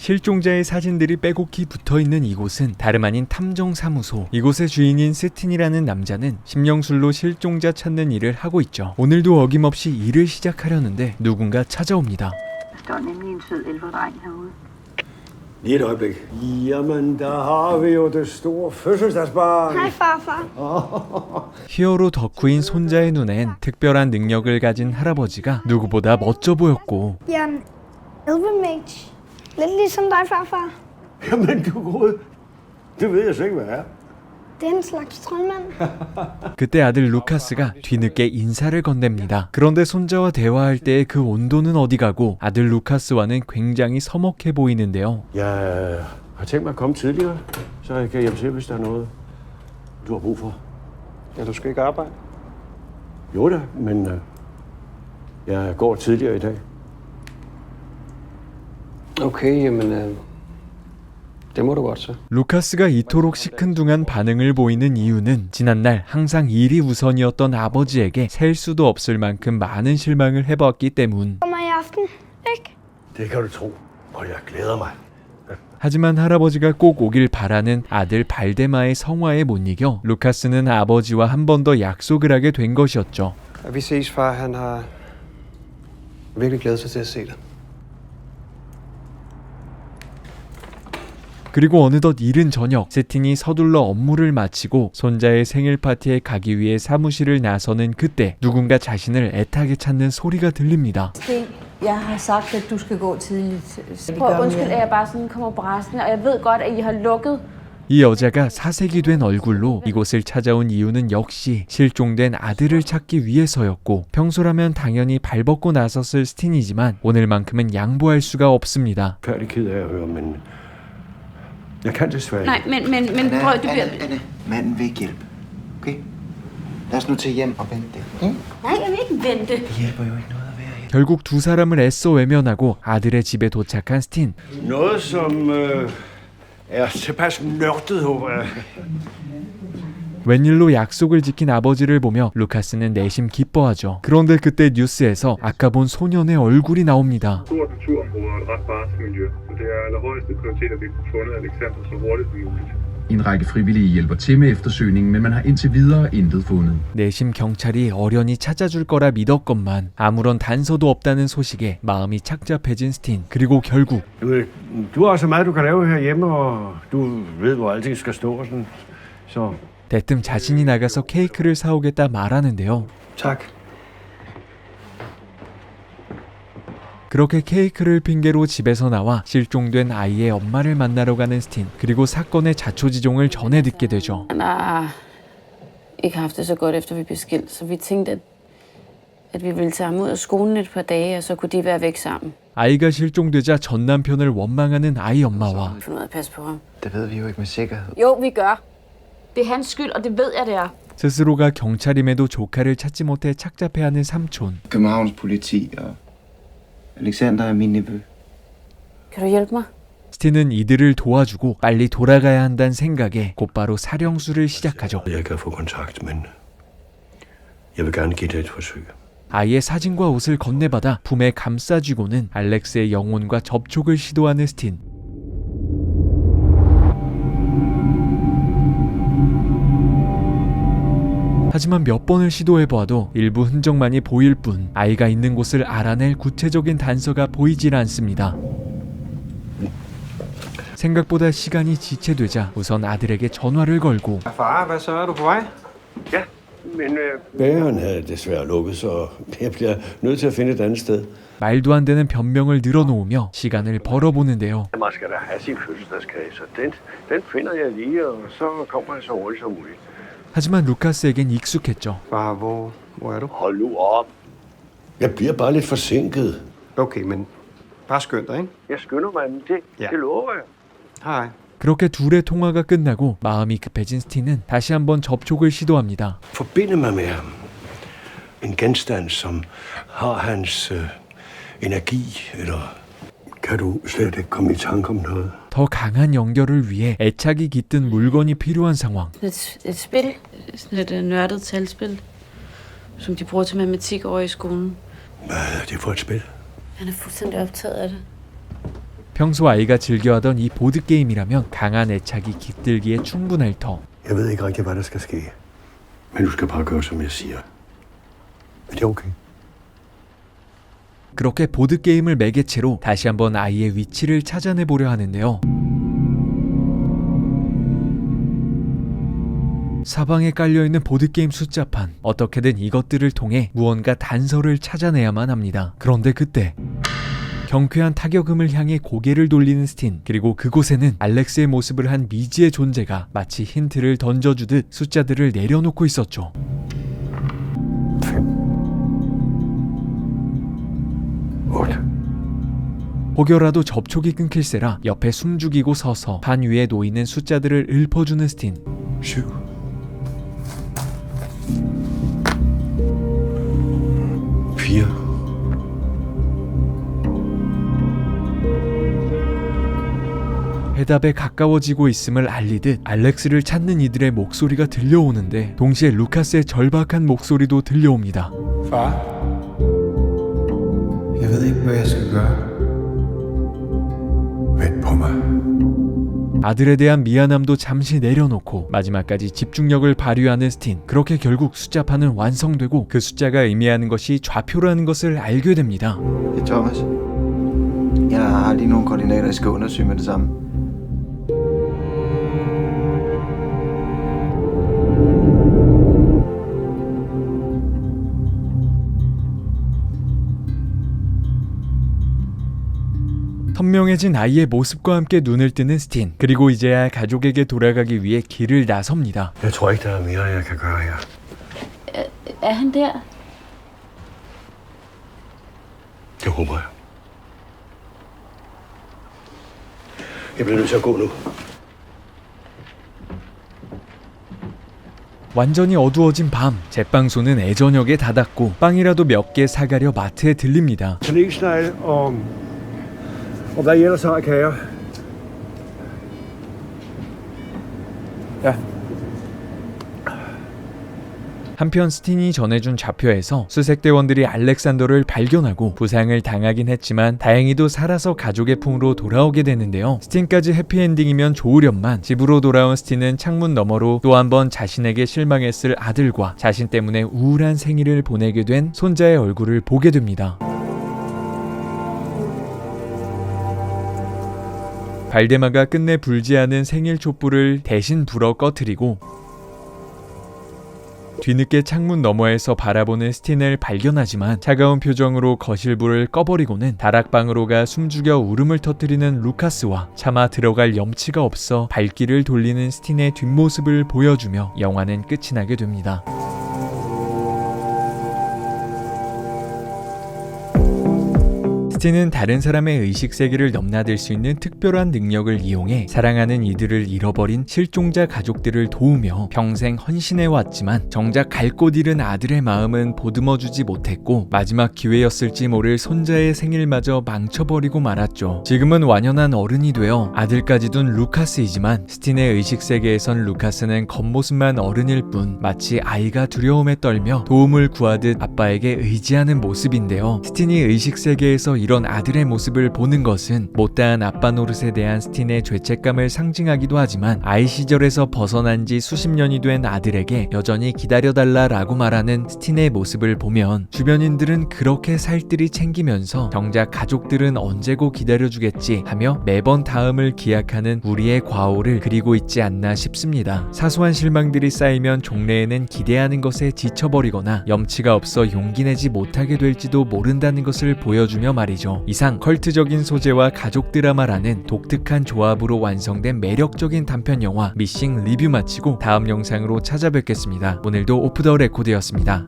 실종자의 사진들이 빼곡히 붙어있는 이곳은 다름 아닌 탐정사무소. 이곳의 주인인 스틴이라는 남자는 심령술로 실종자 찾는 일을 하고 있죠. 오늘도 어김없이 일을 시작하려는데 누군가 찾아옵니다. Lige et øjeblik. Jamen, der har vi jo det store fødselsdagsbarn. Hej, farfar. 히어로 덕후인 손자의 눈엔 특별한 능력을 가진 할아버지가 누구보다 멋져 보였고 Jeg er en elvemage. Lidt ligesom dig, farfar. Jamen, du gode. Det ved jeg slet ikke, hvad er. Det er en slags troldmand. 그때 아들 루카스가 뒤늦게 인사를 건넵니다. 그런데 손자와 대화할 때의 그 온도는 어디 가고 아들 루카스와는 굉장히 서먹해 보이는데요. Jeg har tænkt mig at komme tidligere, så jeg kan hjælpe til, hvis der er noget, du har brug for. Ja, du skal ikke arbejde? Jo da, men jeg går tidligere i dag. Okay, jamen, det må du godt så. 루카스가 이토록 시큰둥한 반응을 보이는 이유는 지난날 항상 일이 우선이었던 아버지에게 셀 수도 없을 만큼 많은 실망을 해봤기 때문. Kommer i aften, ikke? Det kan du tro, og jeg glæder mig. 하지만 할아버지가 꼭 오길 바라는 아들 발데마의 성화에 못 이겨 루카스는 아버지와 한 번 더 약속을 하게 된 것이었죠. Vi ses, far. Han har virkelig glædet sig til at se dig. 그리고 어느덧 이른 저녁, 스틴이 서둘러 업무를 마치고 손자의 생일 파티에 가기 위해 사무실을 나서는 그때 누군가 자신을 애타게 찾는 소리가 들립니다. Jeg har sagt, at du skal gå tidligt. Undskyld, at jeg bare sådan kommer brassende, og jeg ved godt, at I har lukket. 이 여자가 사색이 된 얼굴로 이곳을 찾아온 이유는 역시 실종된 아들을 찾기 위해서였고 평소라면 당연히 발벗고 나섰을 스틴이지만 오늘만큼은 양보할 수가 없습니다. Færdig ked af at høre, men jeg kan desværre Nej, men prøv, du bliver... Anne, manden vil ikke hjælpe. Okay? Lad os nu tage hjem og vente det. Nej, jeg vil ikke vente. Det hjælper jo ikke noget at være her. 결국 두 사람을 애써 외면하고 아들의 집에 도착한 스틴. noget, som er tilpas nørdet, håber jeg. 웬일로 약속을 지킨 아버지를 보며 루카스는 내심 기뻐하죠. 그런데 그때 뉴스에서 아까 본 소년의 얼굴이 나옵니다. Stort naturområde og et ret barskt miljø. Så det er allerhøjeste prioritet, at vi får fundet Alexander så hurtigt som muligt. En række frivillige hjælper til med eftersøgningen, men man har indtil videre intet fundet. 내심 경찰이 어련히 찾아줄 거라 믿었건만 아무런 단서도 없다는 소식에 마음이 착잡해진 스틴. 그리고 결국 Du har så meget, du kan lave herhjemme, og du ved, hvor alting skal stå og sådan. Så 대뜸 자신이 나가서 케이크를 사오겠다 말하는데요. Tak. 그렇게 케이크를 핑계로 집에서 나와 실종된 아이의 엄마를 만나러 가는 스틴. 그리고 사건의 자초지종을 전해 듣게 되죠. Han har ikke haft det så godt efter vi blev skilt, så vi tænkte, at vi ville tage ham ud af skolen et par dage, og så kunne de være væk sammen. 아이가 실종되자 전 남편을 원망하는 아이 엄마와 Finde ud af at passe på ham. Det ved vi jo ikke med sikkerhed. Jo, vi gør. Det er hans skyld, og det ved jeg, det er. 스스로가 경찰임에도 조카를 찾지 못해 착잡해하는 삼촌. Københavns politi og Alexander er min nevø. Kan du hjælpe mig? 스틴은 이들을 도와주고 빨리 돌아가야 한다는 생각에 곧바로 사령수를 시작하죠. jeg kan få kontakt, men jeg vil gerne give det et forsøg. 아이의 사진과 옷을 건네받아 품에 감싸쥐고는 알렉스의 영혼과 접촉을 시도하는 스틴. 하지만 몇 번을 시도해보아도 일부 흔적만이 보일 뿐 아이가 있는 곳을 알아낼 구체적인 단서가 보이질 않습니다. 생각보다 시간이 지체되자 우선 아들에게 전화를 걸고 Far, hvad så? Er du på vej? Ja, men bageren havde desværre lukket, så jeg bliver nødt til at finde et andet sted. 말도 안 되는 변명을 늘어놓으며 시간을 벌어보는데요. Man skal da have sin fødselsdagskage, så den finder jeg lige, og så kommer jeg så hurtigt som muligt. 하지만 루카스에겐 익숙했죠. Far, hvor er du? Hold nu op. Jeg bliver bare lidt forsinket. Okay, men bare skynd dig, ikke? Jeg skynder mig, men det lover jeg. Hej. 그렇게 둘의 통화가 끝나고 마음이 급해진 스틴은 다시 한번 접촉을 시도합니다. Forbinde mig med ham. En genstand, som har hans energi, eller kan du slet ikke komme i tanke om noget? 더 강한 연결을 위해 애착이 깃든 물건이 필요한 상황. Et spil. Sådan et nørdet talspil, som de bruger til matematik over i skolen. Hvad er det for et spil? Han er fuldstændig optaget af det. 평소 아이가 즐겨하던 이 보드게임이라면 강한 애착이 깃들기에 충분할 터. Jeg ved ikke rigtig, hvad der skal ske. Men du skal bare gøre, som jeg siger. Er det okay? 그렇게 보드게임을 매개체로 다시 한번 아이의 위치를 찾아내보려 하는데요. 사방에 깔려있는 보드게임 숫자판, 어떻게든 이것들을 통해 무언가 단서를 찾아내야만 합니다. 그런데 그때 경쾌한 타격음을 향해 고개를 돌리는 스틴, 그리고 그곳에는 알렉스의 모습을 한 미지의 존재가 마치 힌트를 던져주듯 숫자들을 내려놓고 있었죠. 8. 혹여라도 접촉이 끊길세라 옆에 숨죽이고 서서 판 위에 놓이는 숫자들을 읊어주는 스틴. 7. 4. 해답에 가까워지고 있음을 알리듯 알렉스를 찾는 이들의 목소리가 들려오는데 동시에 루카스의 절박한 목소리도 들려옵니다. Far? Jeg ved ikke, hvad jeg skal gøre. Vent på mig. 아들에 대한 미안함도 잠시 내려놓고 마지막까지 집중력을 발휘하는 스틴. 그렇게 결국 숫자판은 완성되고 그 숫자가 의미하는 것이 좌표라는 것을 알게 됩니다. Det er Thomas. Jeg har lige nogle koordinater, jeg skal undersøge med det samme. 선명해진 아이의 모습과 함께 눈을 뜨는 스틴. 그리고 이제야 가족에게 돌아가기 위해 길을 나섭니다. Jeg tror ikke, der er mere, jeg kan gøre her. Er han der? Det håber jeg. Jeg bliver nødt til at gå nu. 완전히 어두워진 밤, 제빵소는 애저녁에 닫았고 빵이라도 몇 개 사가려 마트에 들립니다. Kanelsnegl og hvad I ellers har af kager. 한편 스틴이 전해준 좌표에서 수색대원들이 알렉산더를 발견하고 부상을 당하긴 했지만 다행히도 살아서 가족의 품으로 돌아오게 되는데요. 스틴까지 해피엔딩이면 좋으련만 집으로 돌아온 스틴은 창문 너머로 또 한 번 자신에게 실망했을 아들과 자신 때문에 우울한 생일을 보내게 된 손자의 얼굴을 보게 됩니다. 발데마가 끝내 불지 않은 생일 촛불을 대신 불어 꺼뜨리고 뒤늦게 창문 너머에서 바라보는 스틴을 발견하지만 차가운 표정으로 거실불을 꺼버리고는 다락방으로 가 숨죽여 울음을 터뜨리는 루카스와 차마 들어갈 염치가 없어 발길을 돌리는 스틴의 뒷모습을 보여주며 영화는 끝이 나게 됩니다. 스틴은 다른 사람의 의식세계를 넘나들 수 있는 특별한 능력을 이용해 사랑하는 이들을 잃어버린 실종자 가족들을 도우며 평생 헌신해왔지만 정작 갈 곳 잃은 아들의 마음은 보듬어주지 못했고 마지막 기회였을지 모를 손자의 생일마저 망쳐버리고 말았죠. 지금은 완연한 어른이 되어 아들까지 둔 루카스이지만 스틴의 의식세계에선 루카스는 겉모습만 어른일 뿐 마치 아이가 두려움에 떨며 도움을 구하듯 아빠에게 의지하는 모습인데요. 스틴이 의식세계에서 이런 아들의 모습을 보는 것은 못다한 아빠 노릇에 대한 스틴의 죄책감을 상징하기도 하지만 아이 시절에서 벗어난 지 수십 년이 된 아들에게 여전히 기다려달라라고 말하는 스틴의 모습을 보면 주변인들은 그렇게 살뜰히 챙기면서 정작 가족들은 언제고 기다려주겠지 하며 매번 다음을 기약하는 우리의 과오를 그리고 있지 않나 싶습니다. 사소한 실망들이 쌓이면 종래에는 기대하는 것에 지쳐버리거나 염치가 없어 용기 내지 못하게 될지도 모른다는 것을 보여주며 말이죠. 이상 컬트적인 소재와 가족 드라마라는 독특한 조합으로 완성된 매력적인 단편 영화 미싱 리뷰 마치고 다음 영상으로 찾아뵙겠습니다. 오늘도 오프 더 레코드였습니다.